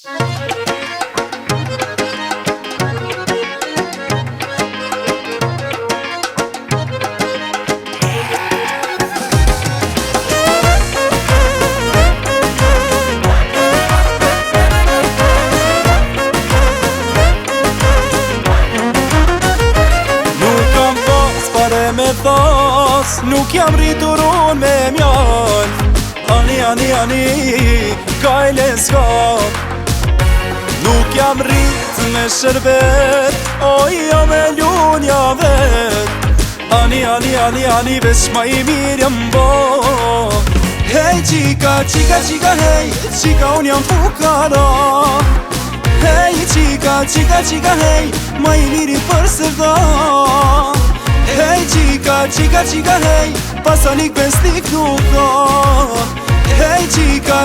Nuk jam rritur unë me mjall. Ani, kajle s'ka. Nuk jam rrit me shërbet, o jo me lunja vet. Ani, veç ma I mirë jam bo. Hej qika, hej, qika unë jam fukara. Hej qika, hej, ma I miri për se da. Hej qika, hej, pasanik besnik nuk ka. Hej qika,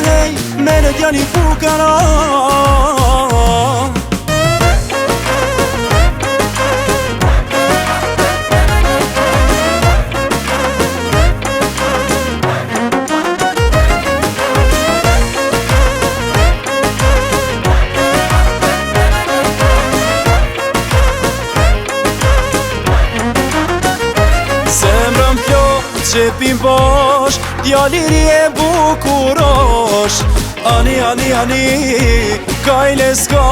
hej, meret janë I fukara. Qepim bosh, djaliri e bukurosh. Ani, kajle s'ka.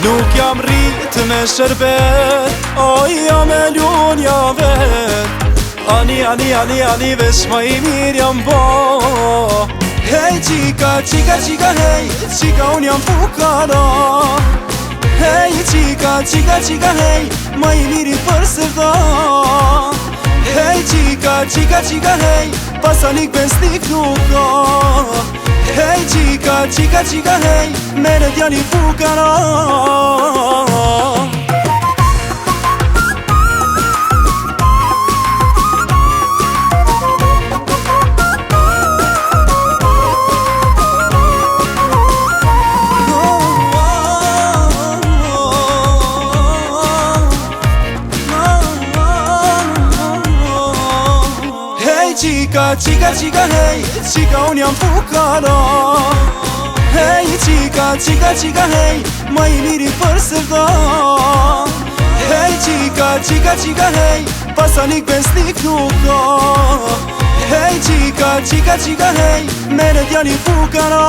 Nuk jam rrit me shërbet, o jo me lunja vet. Ani, veç ma I mirë jam bo. Hej qika, hej, qika unë jam fukara. Hej qika, hej, ma I miri për se da. Hej qika, hej, pasanik besnik nuk ka. Hej qika, hej, meret janë I fukara. Qika, hej, qika unë jam fukara. Hej qika, hej, ma I miri për se da. Hej qika, hej, pasanik besnik nuk ka. Hej qika, hej, meret janë I fukara.